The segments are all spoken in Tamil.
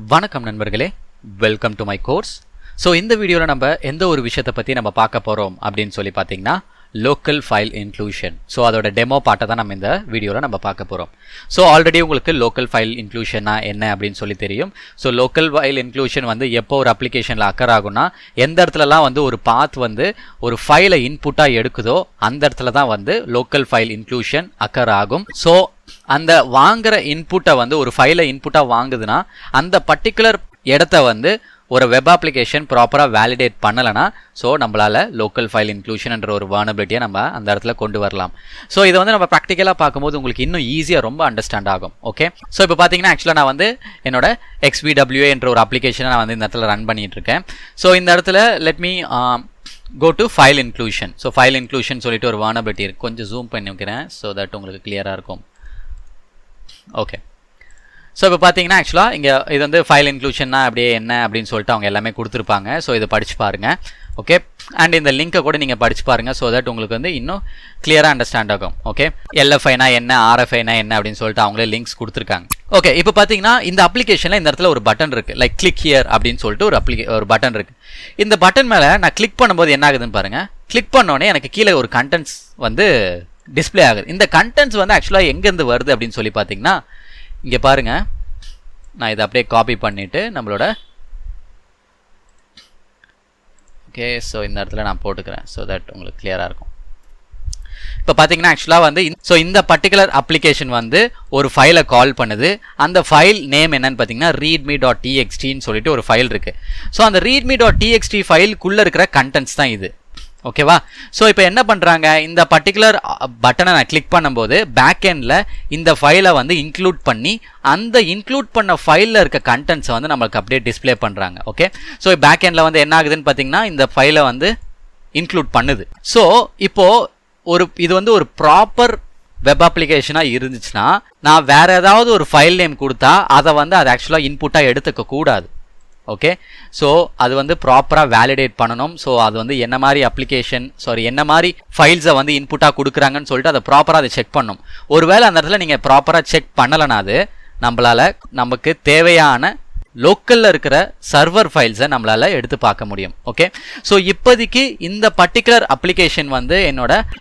வணக்கம் நண்பர்களே, welcome to my course. So இந்த வீடியோவில் நம்ம எந்த ஒரு விஷயத்தை பற்றி நம்ம பார்க்க போகிறோம் அப்படின்னு சொல்லி பார்த்தீங்கன்னா லோக்கல் ஃபைல் இன்க்ளூஷன். ஸோ அதோட டெமோ பாட்டை தான் நம்ம இந்த வீடியோவில் நம்ம பார்க்க போகிறோம். ஸோ ஆல்ரெடி உங்களுக்கு லோக்கல் ஃபைல் இன்க்ளூஷன்னா என்ன அப்படின்னு சொல்லி தெரியும். ஸோ லோக்கல் ஃபைல் இன்க்ளூஷன் வந்து எப்போ ஒரு அப்ளிகேஷனில் அக்கர் ஆகும்னா, எந்த இடத்துலலாம் வந்து ஒரு பாத் வந்து ஒரு ஃபைலை இன்புட்டாக எடுக்குதோ அந்த இடத்துல தான் வந்து லோக்கல் ஃபைல் இன்க்ளூஷன் அக்கர் ஆகும். ஸோ அந்த வாங்குற இன்புட்டை வந்து ஒரு ஃபைலை இன்புட்டாக வாங்குதுன்னா அந்த பர்டிகுலர் இடத்த வந்து ஒரு வெப் அப்ளிகேஷன் ப்ராப்பராக வேலிடேட் பண்ணலைன்னா ஸோ நம்மளால் லோக்கல் ஃபைல் இன்க்ளூஷன்ன்ற ஒரு வர்னபிலிட்டியை நம்ம அந்த இடத்துல கொண்டு வரலாம். ஸோ இதை வந்து நம்ம ப்ராக்டிக்கலாக பார்க்கும்போது உங்களுக்கு இன்னும் ஈஸியாக ரொம்ப அண்டர்ஸ்டாண்ட் ஆகும். ஓகே, ஸோ இப்போ பார்த்தீங்கன்னா ஆக்சுவலாக நான் வந்து என்னோட XBWA என்ற ஒரு அப்ளிகேஷனை நான் வந்து இந்த இடத்துல ரன் பண்ணிட்டு இருக்கேன். ஸோ இந்த இடத்துல let me go to file inclusion. So file inclusion சொல்லிட்டு ஒரு வர்னபிலிட்டி இருக்குது. கொஞ்சம் ஜூம் பண்ணி வைக்கிறேன் ஸோ தட் உங்களுக்கு கிளியராக இருக்கும். ஓகே, ஸோ இப்போ பார்த்தீங்கன்னா ஆக்சுவலாக இங்கே இது வந்து ஃபைல் இன்க்ளூஷன்னா அப்படியே என்ன அப்படின்னு சொல்லிட்டு அவங்க எல்லாமே கொடுத்துருப்பாங்க. ஸோ இதை படிச்சு பாருங்கள். ஓகே, அண்ட் இந்த லிங்கை கூட நீங்கள் படிச்சு பாருங்கள் ஸோ தட் உங்களுக்கு வந்து இன்னும் கிளியராக அண்டர்ஸ்டாண்ட் ஆகும். ஓகே, LFIனா என்ன, RFIனா என்ன அப்படின்னு சொல்லிட்டு அவங்களே லிங்க்ஸ் கொடுத்துருக்காங்க. ஓகே, இப்போ பார்த்தீங்கன்னா இந்த அப்ளிகேஷனில் இந்த இடத்துல ஒரு பட்டன் இருக்குது, லைக் கிளிக் ஹியர் அப்படின்னு சொல்லிட்டு ஒரு பட்டன் இருக்குது. இந்த பட்டன் மேலே நான் கிளிக் பண்ணும்போது என்ன ஆகுதுன்னு பாருங்கள். கிளிக் பண்ணோடனே எனக்கு கீழே ஒரு கண்டென்ட்ஸ் வந்து டிஸ்பிளே ஆகுது. இந்த கண்டென்ட்ஸ் வந்து ஆக்சுவலாக எங்கேருந்து வருது அப்படின்னு சொல்லி பார்த்தீங்கன்னா இங்கே பாருங்கள், நான் இதை அப்படியே காப்பி பண்ணிவிட்டு நம்மளோட ஓகே ஸோ இந்த இடத்துல நான் போட்டுக்கிறேன் ஸோ தட் உங்களுக்கு கிளியராக இருக்கும். இப்போ பார்த்தீங்கன்னா ஆக்சுவலாக வந்து ஸோ இந்த பர்டிகுலர் அப்ளிகேஷன் வந்து ஒரு ஃபைலை கால் பண்ணுது. அந்த ஃபைல் நேம் என்னன்னு பார்த்தீங்கன்னா readme.txt சொல்லிட்டு ஒரு ஃபைல் இருக்குது. ஸோ அந்த readme.txt ஃபைலுக்குள்ளே இருக்கிற கண்டென்ட்ஸ் தான் இது. ஓகேவா, ஸோ இப்போ என்ன பண்ணுறாங்க, இந்த பர்டிகுலர் பட்டனை நான் கிளிக் பண்ணும்போது பேக் எண்டில் இந்த ஃபைலை வந்து இன்க்ளூட் பண்ணி அந்த இன்க்ளூட் பண்ண ஃபைலில் இருக்க கண்டென்ட்ஸை வந்து நம்மளுக்கு அப்படியே டிஸ்பிளே பண்ணுறாங்க. ஓகே, ஸோ பேக் எண்டில் வந்து என்ன ஆகுதுன்னு பார்த்தீங்கன்னா இந்த ஃபைலை வந்து இன்க்ளூட் பண்ணுது. ஸோ இப்போது இது வந்து ஒரு ப்ராப்பர் வெப் அப்ளிகேஷனாக இருந்துச்சுன்னா நான் வேறு ஏதாவது ஒரு ஃபைல் நேம் கொடுத்தா அதை வந்து அது ஆக்சுவலாக இன்புட்டாக எடுத்துக்க கூடாது. ஓகே, ஸோ அது வந்து ப்ராப்பராக வேலிடேட் பண்ணணும். ஸோ அது வந்து என்ன மாதிரி அப்ளிகேஷன் என்ன மாதிரி ஃபைல்ஸை வந்து இன்புட்டாக கொடுக்குறாங்கன்னு சொல்லிட்டு அதை ப்ராப்பராக அதை செக் பண்ணணும். ஒருவேளை அந்த இடத்துல நீங்கள் ப்ராப்பராக செக் பண்ணலைன்னா அது நமக்கு தேவையான லோக்கலில் இருக்கிற சர்வர் ஃபைல்ஸை நம்மளால் எடுத்து பார்க்க முடியும். ஓகே, ஸோ இப்போதைக்கு இந்த பர்டிகுலர் அப்ளிகேஷன் வந்து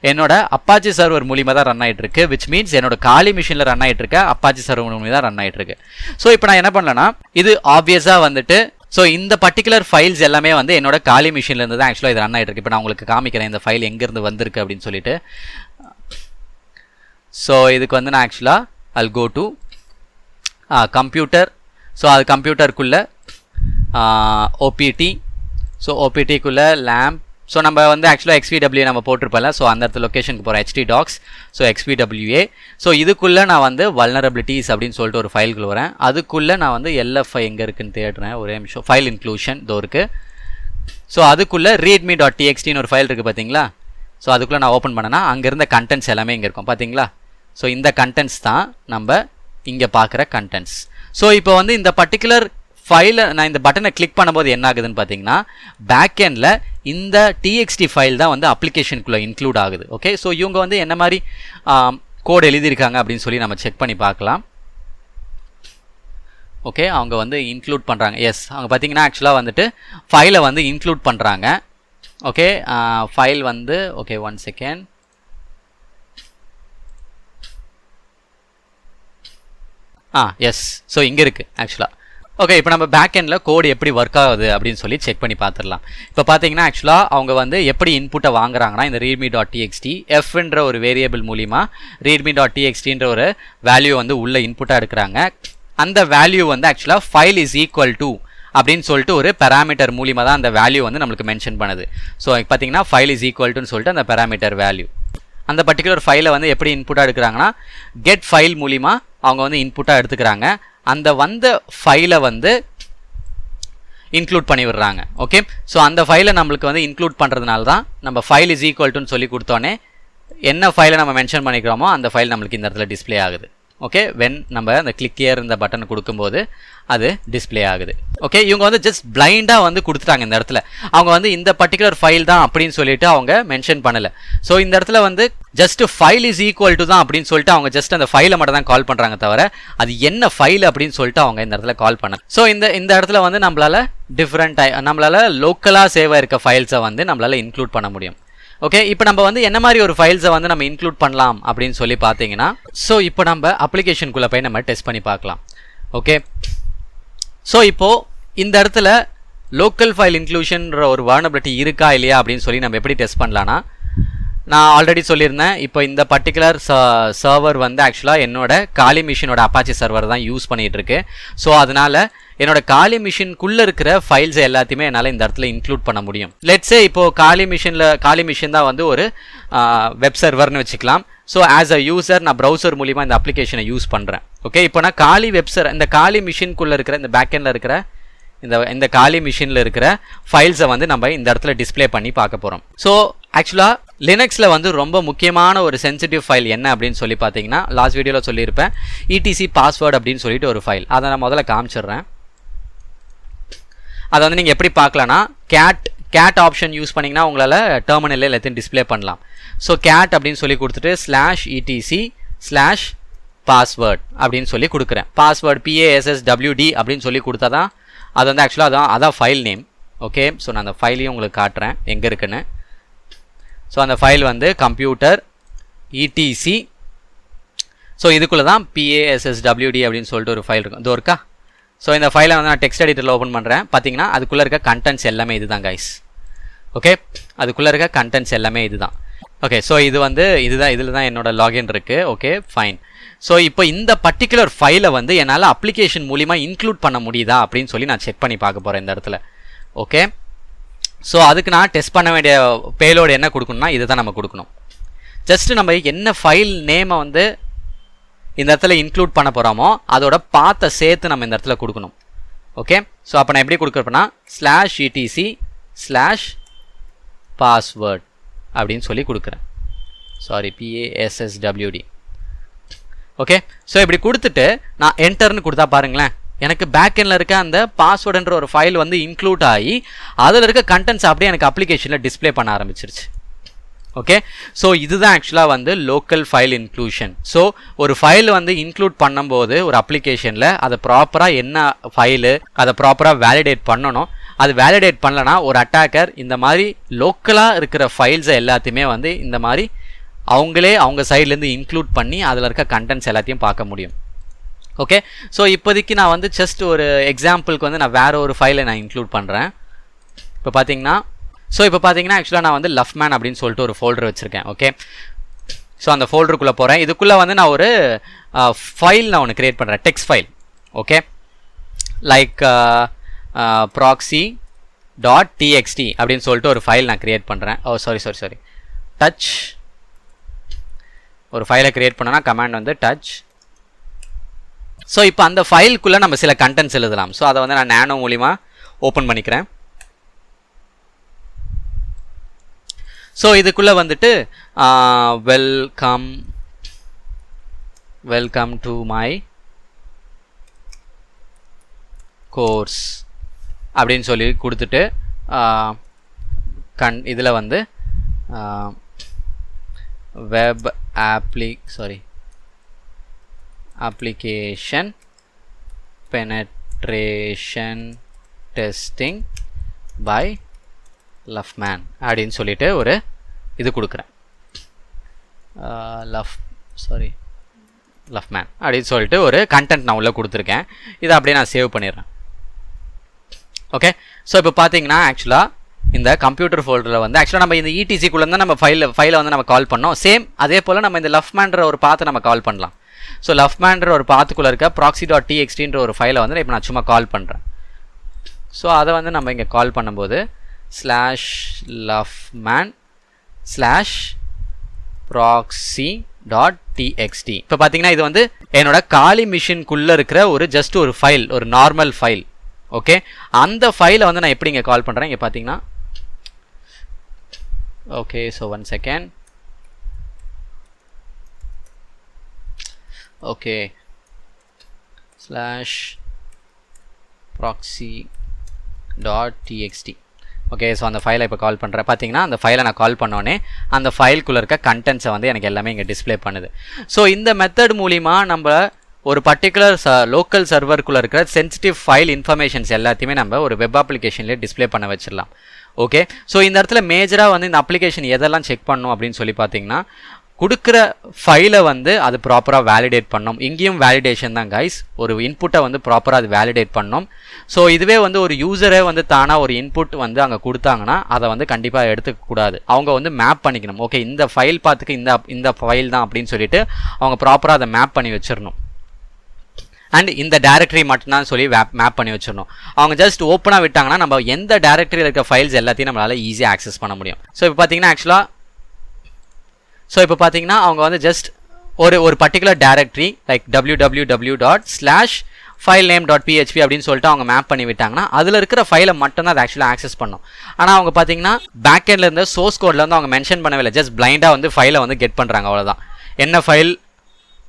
என்னோட அப்பாச்சி சர்வர் மூலியமாக தான் ரன் ஆகிட்டு இருக்கு. விச் மீன்ஸ் என்னோட காலி மிஷினில் ரன் ஆகிட்டு இருக்க அப்பாச்சி சர்வர் மூலியமாக தான் ரன் ஆகிட்டு இருக்கு. ஸோ இப்போ நான் என்ன பண்ணலன்னா இது ஆப்வியஸாக வந்துட்டு ஸோ இந்த பர்டிகுலர் ஃபைல்ஸ் எல்லாமே வந்து என்னோட காலி மிஷின்லேருந்து தான் ஆக்சுவலாக இது ரன் ஆகிட்டு இருக்கு. இப்போ நான் உங்களுக்கு காமிக்கிறேன் இந்த ஃபைல் எங்கேருந்து வந்திருக்கு அப்படின்னு சொல்லிட்டு. ஸோ இதுக்கு வந்து நான் ஆக்சுவலாக I'll go to computer. So அது கம்ப்யூட்டருக்குள்ளே OPT. ஸோ OPTக்குள்ளே லேம்ப். ஸோ நம்ம வந்து ஆக்சுவலாக XBWA நம்ம போட்டிருப்போம்ல, ஸோ அந்த இடத்துல லொக்கேஷனுக்கு போகிறோம் HTDocs. So XBWA. ஸோ இதுக்குள்ளே நான் வந்து வல்னரபிலிட்டிஸ் அப்படின்னு சொல்லிட்டு ஒரு ஃபைலுக்குள்ள வரேன். அதுக்குள்ளே நான் வந்து LFI எங்கே இருக்குன்னு தேடுறேன். ஒரே நிமிஷம். ஃபைல் இன்க்ளூஷன் இதோ இருக்குது. ஸோ அதுக்குள்ளே readme.txt ஒரு ஃபைல் இருக்குது பார்த்தீங்களா. ஸோ அதுக்குள்ளே நான் ஓப்பன் பண்ணேன்னா அங்கே இருந்த கண்டென்ட்ஸ் எல்லாமே இங்கே இருக்கும் பார்த்தீங்களா. ஸோ இந்த கண்டென்ட்ஸ் தான் நம்ம இங்கே பார்க்குற கண்டென்ட்ஸ். ஸோ இப்போ வந்து இந்த பர்டிகுலர் ஃபைலை நான் இந்த பட்டனை கிளிக் பண்ணும்போது என்ன ஆகுதுன்னு பார்த்தீங்கன்னா பேக் எண்டில் இந்த TXT ஃபைல் தான் வந்து அப்ளிகேஷனுக்குள்ளே இன்க்ளூட் ஆகுது. ஓகே, ஸோ இவங்க வந்து என்ன மாதிரி கோட் எழுதியிருக்காங்க அப்படின்னு சொல்லி நம்ம செக் பண்ணி பார்க்கலாம். ஓகே, அவங்க வந்து இன்க்ளூட் பண்ணுறாங்க. எஸ், அவங்க பார்த்தீங்கன்னா ஆக்சுவலாக வந்துட்டு ஃபைலை வந்து இன்க்ளூட் பண்ணுறாங்க. ஓகே, ஃபைல் வந்து ஓகே 1 செகண்ட். எஸ், ஸோ இங்கே இருக்குது ஆக்சுவலாக. ஓகே, இப்போ நம்ம பேக் எண்டில் கோடு எப்படி ஒர்க் ஆகுது அப்படின்னு சொல்லி செக் பண்ணி பார்த்துடலாம். இப்போ பார்த்தீங்கன்னா ஆக்சுவலாக அவங்க வந்து எப்படி வாங்குறாங்கன்னா இந்த readme.txt எஃப்ன்ற ஒரு வேரியபிள் மூலிமா readme.txtன்ற ஒரு வேல்யூ வந்து உள்ள இன்புட்டாக எடுக்கிறாங்க. அந்த வேல்யூ வந்து ஆக்சுவலாக ஃபைல் இஸ் ஈக்குவல் டு அப்படின்னு சொல்லிட்டு ஒரு பெராமீட்டர் மூலிமா தான் அந்த வேல்யூ வந்து நம்மளுக்கு மென்ஷன் பண்ணுது. ஸோ பார்த்தீங்கன்னா ஃபைல் இஸ் ஈக்குவல் டுன்னு சொல்லிட்டு அந்த பெராமீட்டர் வேல்யூ அந்த பர்டிகுலர் ஃபைலை வந்து எப்படி இன்புட்டாக எடுக்கிறாங்கன்னா கெட் ஃபைல் மூலிமா அவங்க வந்து இன்புட்டாக எடுத்துக்கிறாங்க. அந்த வந்த ஃபைலை வந்து இன்க்ளூட் பண்ணி விடுறாங்க. ஓகே, ஸோ அந்த ஃபைலை நம்மளுக்கு வந்து இன்க்ளூட் பண்ணுறதுனால தான் நம்ம ஃபைல் இஸ் ஈக்குவல் டுன்னு சொல்லி கொடுத்தோன்னே என்ன ஃபைலை நம்ம மென்ஷன் பண்ணிக்கிறோமோ அந்த ஃபைல் நம்மளுக்கு இந்த இடத்துல டிஸ்பிளே ஆகுது. ஓகே வென் நம்ம அந்த கிளிக் ஹியர் இந்த பட்டன் கொடுக்கும்போது அது டிஸ்ப்ளே ஆகுது. ஓகே இவங்க வந்து ஜஸ்ட் பிளைண்டாக வந்து கொடுத்துட்டாங்க இந்த இடத்துல. அவங்க வந்து இந்த பர்டிகுலர் ஃபைல் தான் அப்படின்னு சொல்லிட்டு அவங்க மென்ஷன் பண்ணலை. ஸோ இந்த இடத்துல வந்து just file is equal to தான் அப்படின்னு சொல்லிட்டு அவங்க ஜஸ்ட் அந்த ஃபைலை மட்டும் தான் கால் பண்ணுறாங்க தவிர அது என்ன ஃபைல் அப்படின்னு சொல்லிட்டு அவங்க இந்த இடத்துல கால் பண்ண. ஸோ இந்த இடத்துல வந்து நம்மளால லோக்கலாக சேவ் ஆயிருக்க ஃபைல்ஸை வந்து நம்மளால இன்க்ளூட் பண்ண முடியும். ஓகே இப்போ நம்ம வந்து என்ன மாதிரி ஒரு ஃபைல்ஸை வந்து நம்ம இன்க்ளூட் பண்ணலாம் அப்படின்னு சொல்லி பார்த்தீங்கன்னா, ஸோ இப்போ நம்ம அப்ளிகேஷனுக்குள்ளே போய் நம்ம டெஸ்ட் பண்ணி பார்க்கலாம். ஓகே ஸோ இப்போது இந்த இடத்துல லோக்கல் ஃபைல் இன்க்ளூஷன்ற ஒரு வல்னரபிலிட்டி இருக்கா இல்லையா அப்படின்னு சொல்லி நம்ம எப்படி டெஸ்ட் பண்ணலான்னா, நான் ஆல்ரெடி சொல்லியிருந்தேன் இப்போ இந்த பர்டிகுலர் சர்வர் வந்து ஆக்சுவலாக என்னோட காலி மிஷினோட அப்பாச்சி சர்வர் தான் யூஸ் பண்ணிகிட்டு இருக்கு. ஸோ அதனால் என்னோட காலி மிஷின்குள்ளே இருக்கிற ஃபைல்ஸ் எல்லாத்தையுமே என்னால் இந்த இடத்துல இன்க்ளூட் பண்ண முடியும். லெட்ஸே இப்போது காலி மிஷின் தான் வந்து ஒரு வெப் சர்வர்னு வச்சுக்கலாம். ஸோ ஆஸ் அ யூசர் நான் ப்ரௌசர் மூலிமா இந்த அப்ளிகேஷனை யூஸ் பண்ணுறேன். ஓகே இப்போ நான் இந்த காலி மிஷின்குள்ளே இருக்கிற இந்த பேக்கெண்டில் இருக்கிற இந்த காலி மிஷினில் இருக்கிற ஃபைல்ஸை வந்து நம்ம இந்த இடத்துல டிஸ்பிளே பண்ணி பார்க்க போகிறோம். ஸோ ஆக்சுவலாக லினக்ஸில் வந்து ரொம்ப முக்கியமான ஒரு சென்சிட்டிவ் ஃபைல் என்ன அப்படின்னு சொல்லி பார்த்தீங்கன்னா, லாஸ்ட் வீடியோவில் சொல்லியிருப்பேன் ETC பாஸ்வேர்டு அப்படின்னு சொல்லிட்டு ஒரு ஃபைல். அதை நான் முதல்ல காமிச்சிடுறேன். அதை வந்து நீங்கள் எப்படி பார்க்கலான்னா, கேட் ஆப்ஷன் யூஸ் பண்ணிங்கன்னா உங்களால் டெர்மினலில் எல்லாத்தையும் டிஸ்பிளே பண்ணலாம். ஸோ கேட் அப்படின்னு சொல்லி கொடுத்துட்டு /etc/password அப்படின்னு சொல்லி கொடுக்குறேன். பாஸ்வேர்டு PASSWD அப்படின்னு சொல்லி கொடுத்தா தான் அது வந்து ஆக்சுவலாக அதான் ஃபைல் நேம். ஓகே ஸோ நான் அந்த ஃபைலையும் உங்களுக்கு காட்டுறேன் எங்கே இருக்குன்னு. ஸோ அந்த ஃபைல் வந்து கம்ப்யூட்டர் ETC. ஸோ இதுக்குள்ளே தான் PASSWD அப்படின்னு சொல்லிட்டு ஒரு ஃபைல் இருக்கும். இது இருக்கா? ஸோ இந்த ஃபைலை வந்து நான் டெக்ஸ்ட் எடிட்டரில் ஓப்பன் பண்ணுறேன். பார்த்தீங்கன்னா அதுக்குள்ளே இருக்க கண்டென்ட்ஸ் எல்லாமே இது தான் கைஸ். ஓகே அதுக்குள்ளே இருக்க கண்டென்ட்ஸ் எல்லாமே இது தான். ஓகே ஸோ இதில் தான் என்னோட லாகின் இருக்குது. Okay fine. ஸோ இப்போ இந்த பர்டிகுலர் ஃபைலை வந்து என்னால் அப்ளிகேஷன் மூலிமா இன்க்ளூட் பண்ண முடியுதா அப்படின்னு சொல்லி நான் செக் பண்ணி பார்க்க போகிறேன் இந்த இடத்துல. ஓகே ஸோ அதுக்கு நான் டெஸ்ட் பண்ண வேண்டிய பேலோடு என்ன கொடுக்கணும்னா இதை தான் நம்ம கொடுக்கணும். ஜஸ்ட் நம்ம என்ன ஃபைல் நேமை வந்து இந்த இடத்துல இன்க்ளூட் பண்ண போகிறோமோ அதோட பாத்தை சேர்த்து நம்ம இந்த இடத்துல கொடுக்கணும். ஓகே ஸோ அப்போ நான் எப்படி கொடுக்குறப்பன்னா /etc/password அப்படின்னு சொல்லி கொடுக்குறேன். Sorry PASSWD. ஓகே ஸோ இப்படி கொடுத்துட்டு நான் என்டர்னு கொடுத்தா பாருங்களேன், எனக்கு பேக்கெண்டில் இருக்க அந்த பாஸ்வேர்டுன்ற ஒரு ஃபைல் வந்து இன்க்ளூட் ஆகி அதில் இருக்க கண்டென்ட்ஸ் அப்படியே எனக்கு அப்ளிகேஷனில் டிஸ்பிளே பண்ண ஆரம்பிச்சிருச்சு. ஓகே ஸோ இதுதான் ஆக்சுவலாக வந்து லோக்கல் ஃபைல் இன்க்ளூஷன். ஸோ ஒரு ஃபைல் வந்து இன்க்ளூட் பண்ணும்போது ஒரு அப்ளிகேஷனில் அதை ப்ராப்பராக என்ன ஃபைலு அதை ப்ராப்பராக வேலிடேட் பண்ணணும். அது வேலிடேட் பண்ணலன்னா ஒரு அட்டாக்கர் இந்த மாதிரி லோக்கலாக இருக்கிற ஃபைல்ஸை எல்லாத்தையுமே வந்து இந்த மாதிரி அவங்க சைட்லேருந்து இன்க்ளூட் பண்ணி அதில் இருக்க கண்டென்ட்ஸ் எல்லாத்தையும் பார்க்க முடியும். ஓகே ஸோ இப்போதைக்கு நான் வந்து ஜஸ்ட் ஒரு எக்ஸாம்பிளுக்கு வந்து நான் வேறு ஒரு ஃபைலை நான் இன்க்ளூட் பண்ணுறேன். இப்போ பார்த்தீங்கன்னா ஆக்சுவலாக நான் வந்து லஃப்மேன் அப்படின்னு சொல்லிட்டு ஒரு ஃபோல்டர் வச்சுருக்கேன். ஓகே ஸோ அந்த ஃபோல்டருக்குள்ளே போகிறேன். இதுக்குள்ளே வந்து நான் ஒரு ஃபைல் நான் ஒன்று க்ரியேட் பண்ணுறேன், text file. Okay like proxy.txt அப்படின்னு சொல்லிட்டு ஒரு ஃபைல் நான் க்ரியேட் பண்ணுறேன். சாரி டச் ஒரு ஃபைலை க்ரியேட் பண்ணோன்னா கமாண்ட் வந்து டச். ஸோ இப்போ அந்த ஃபைலுக்குள்ளே நம்ம சில கண்டென்ட்ஸ் எழுதலாம். ஸோ அதை வந்து நான் நேனோ மூலிமா ஓப்பன் பண்ணிக்கிறேன். ஸோ இதுக்குள்ளே வந்துட்டு வெல்கம் டு மை கோர்ஸ் அப்படின்னு சொல்லி கொடுத்துட்டு இதில் வந்து web application penetration testing by லஃப்மேன் அப்படின்னு சொல்லிட்டு ஒரு இது கொடுக்குறேன். லஃப்மேன் அப்படின்னு சொல்லிட்டு ஒரு கண்டென்ட் நான் உள்ளே கொடுத்துருக்கேன். இதை அப்படியே நான் சேவ் பண்ணிடுறேன். ஓகே ஸோ இப்போ பார்த்தீங்கன்னா ஆக்சுவலாக இந்த கம்ப்யூட்டர் ஃபோல்டரில் வந்து ஆக்சுவலாக நம்ம இந்த ETC-குள்ளே தான் நம்ம ஃபைலை வந்து நம்ம கால் பண்ணோம். சேம் அதே போல் நம்ம இந்த லஃப்மேன்ற ஒரு பாத்தை நம்ம கால் பண்ணலாம். ஸோ லஃப்மேன்ற ஒரு பாத்துக்குள்ளே இருக்க proxy.txt ஒரு ஃபைலை வந்து இப்போ நான் சும்மா கால் பண்ணுறேன். ஸோ அதை வந்து நம்ம இங்கே கால் பண்ணும்போது /lufman/proxy.txt இப்போ பார்த்தீங்கன்னா இது வந்து என்னோட காலி மிஷின்குள்ளே இருக்கிற ஒரு ஜஸ்ட் ஒரு ஃபைல், ஒரு நார்மல் ஃபைல். ஓகே அந்த ஃபைலை வந்து நான் எப்படி இங்கே கால் பண்ணுறேன் இங்கே பார்த்தீங்கன்னா. Okay so 1 second. Okay slash proxy dot txt. Okay, so அந்த ஃபைலை இப்போ கால் பண்ணுறேன். பார்த்தீங்கன்னா அந்த ஃபைலை நான் கால் பண்ணோன்னே அந்த ஃபைல்குள்ளே இருக்க கண்டென்ட்ஸை வந்து எனக்கு எல்லாமே இங்கே டிஸ்பிளே பண்ணுது. ஸோ இந்த மெத்தட் மூலிமா நம்ம ஒரு பர்டிகுலர் லோக்கல் சர்வருக்குள்ளே இருக்கிற சென்சிட்டிவ் ஃபைல் இன்ஃபர்மேஷன்ஸ் எல்லாத்தையுமே நம்ம ஒரு வெப் அப்ளிகேஷன்லேயே டிஸ்பிளே பண்ண வச்சிடலாம். ஓகே, ஸோ இந்த இடத்துல மேஜராக வந்து இந்த அப்ளிகேஷன் எதெல்லாம் செக் பண்ணணும் அப்படின்னு சொல்லி பார்த்தீங்கன்னா, கொடுக்குற ஃபைலை வந்து அது ப்ராப்பராக வேலிடேட் பண்ணணும். இங்கேயும் வேலிடேஷன் தான் கைஸ், ஒரு இன்புட்டை வந்து ப்ராப்பராக அது வேலிடேட் பண்ணணும். ஸோ இதுவே வந்து ஒரு யூசரே வந்து தானாக ஒரு இன்புட் வந்து அங்கே கொடுத்தாங்கன்னா அதை வந்து கண்டிப்பாக எடுத்துக்கூடாது. அவங்க வந்து மேப் பண்ணிக்கணும். ஓகே, இந்த ஃபைல் பார்த்துக்கு இந்த ஃபைல் தான் அப்படின்னு சொல்லிட்டு அவங்க ப்ராப்பராக அதை மேப் பண்ணி வச்சிடணும். அண்ட் இந்த டைரக்டரி மட்டும்தான் சொல்லி மேப் பண்ணி வச்சிடணும். அவங்க ஜஸ்ட் ஓப்பனாக விட்டாங்கன்னா நம்ம எந்த டைரக்டரியில் இருக்க ஃபைல்ஸ் எல்லாத்தையும் நம்மளால் ஈஸியாக ஆக்சஸ் பண்ண முடியும். ஸோ இப்போ பார்த்தீங்கன்னா அவங்க வந்து ஜஸ்ட் ஒரு பர்டிகுலர் டைரக்டரி லைக் www./filename.php அப்படின்னு சொல்லிட்டு அவங்க மேப் பண்ணி விட்டாங்கன்னா அதில் இருக்கிற ஃபைலை மட்டும்தான் அதை ஆக்சுவலாக ஆக்சஸ் பண்ணும். ஆனால் அவங்க பார்த்தீங்கன்னா பேக் எண்டில் இருந்த சோர்ஸ் கோடில் வந்து அவங்க மென்ஷன் பண்ணவில்லை. ஜஸ்ட் பிளைண்டாக வந்து ஃபைலை வந்து கெட் பண்ணுறாங்க, அவ்வளோதான். என்ன ஃபைல்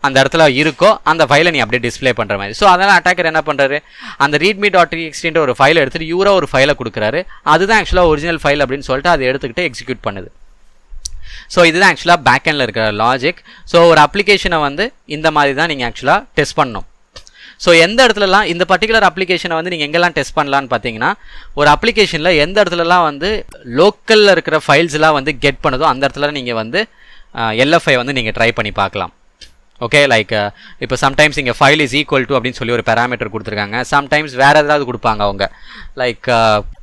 அந்த இடத்துல இருக்கோ அந்த ஃபைலை நீ அப்படியே டிஸ்பிளே பண்ணுற மாதிரி. ஸோ அதனால் அட்டாக்கர் என்ன பண்ணுறாரு, அந்த readme.txt ஒரு ஃபைலை எடுத்துகிட்டு இவராக ஒரு ஃபைலை கொடுக்குறாரு. அதுதான் ஆக்சுவலாக ஒரிஜினல் ஃபைல் அப்படின்னு சொல்லிட்டு அதை எடுத்துக்கிட்டு எக்ஸிக்யூட் பண்ணுது. ஸோ இதுதான் ஆக்சுவலாக பேக் எண்டில் இருக்கிற லாஜிக். ஸோ ஒரு அப்ளிகேஷனை வந்து இந்த மாதிரி தான் நீங்கள் ஆக்சுவலாக டெஸ்ட் பண்ணணும். ஸோ எந்த இடத்துலலாம் இந்த பர்டிகுலர் அப்ளிகேஷனை வந்து நீங்கள் எங்கெல்லாம் டெஸ்ட் பண்ணலான்னு பார்த்தீங்கன்னா, ஒரு அப்ளிகேஷனில் எந்த இடத்துலலாம் வந்து லோக்கலில் இருக்கிற ஃபைல்ஸ்லாம் வந்து கெட் பண்ணுதோ அந்த இடத்துல நீங்கள் வந்து LFI வந்து நீங்கள் ட்ரை பண்ணி பார்க்கலாம். ஓகே, லைக் இப்போ சம்டைம்ஸ் இங்கே ஃபைல் இஸ் ஈக்குவல் டு அப்படின்னு சொல்லி ஒரு பேராமீட்டர் கொடுத்துருக்காங்க. சம்டைம்ஸ் வேறு ஏதாவது கொடுப்பாங்க அவங்க, like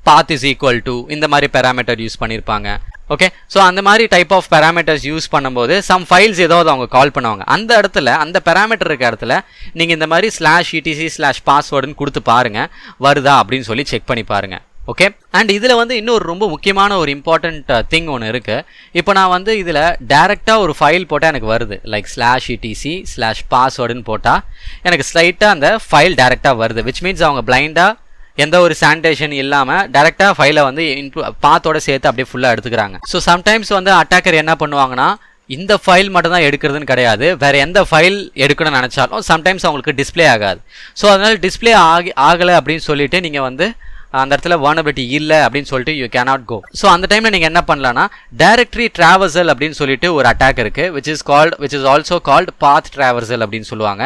path is equal to இந்த மாதிரி பேராமீட்டர் யூஸ் பண்ணியிருப்பாங்க. ஓகே, ஸோ அந்த மாதிரி டைப் ஆஃப் பேராமீட்டர்ஸ் யூஸ் பண்ணும்போது சம் ஃபைல்ஸ் ஏதாவது அவங்க கால் பண்ணுவாங்க. அந்த இடத்துல அந்த பேராமீட்டர் இருக்க இடத்துல நீங்கள் இந்த மாதிரி /etc/passwordன்னு கொடுத்து பாருங்கள், வருதா அப்படின்னு சொல்லி செக் பண்ணி பாருங்கள். ஓகே, அண்ட் இதில் வந்து இன்னொரு ரொம்ப முக்கியமான ஒரு இம்பார்ட்டண்ட் திங் ஒன்று இருக்குது. இப்போ நான் வந்து இதில் டேரெக்டாக ஒரு ஃபைல் போட்டால் எனக்கு வருது, லைக் /etc/passwordன்னு போட்டால் எனக்கு ஸ்லைட்டாக அந்த ஃபைல் டேரெக்டாக வருது. விச் மீன்ஸ் அவங்க பிளைண்டாக எந்த ஒரு சானிடேஷன் இல்லாமல் டேரெக்டாக ஃபைலை வந்து பாத்தோட சேர்த்து அப்படியே ஃபுல்லாக எடுத்துக்கிறாங்க. ஸோ சம்டைம்ஸ் வந்து அட்டாக்கர் என்ன பண்ணுவாங்கன்னா, இந்த ஃபைல் மட்டும் தான் எடுக்கிறதுன்னு கிடையாது, வேறு எந்த ஃபைல் எடுக்கணும்னு நினச்சாலும் சம்டைம்ஸ் அவங்களுக்கு டிஸ்பிளே ஆகாது. ஸோ அதனால் டிஸ்பிளே ஆகலை அப்படின்னு சொல்லிட்டு நீங்கள் வந்து அந்த இடத்துல vulnerability இல்லை அப்படின்னு சொல்லிட்டு யூ cannot go. ஸோ அந்த டைமில் நீங்கள் என்ன பண்ணலான்னா, டைரக்டரி traversal அப்படின்னு சொல்லிட்டு ஒரு அட்டாக் இருக்குது, which is also called path traversal அப்படின்னு சொல்லுவாங்க.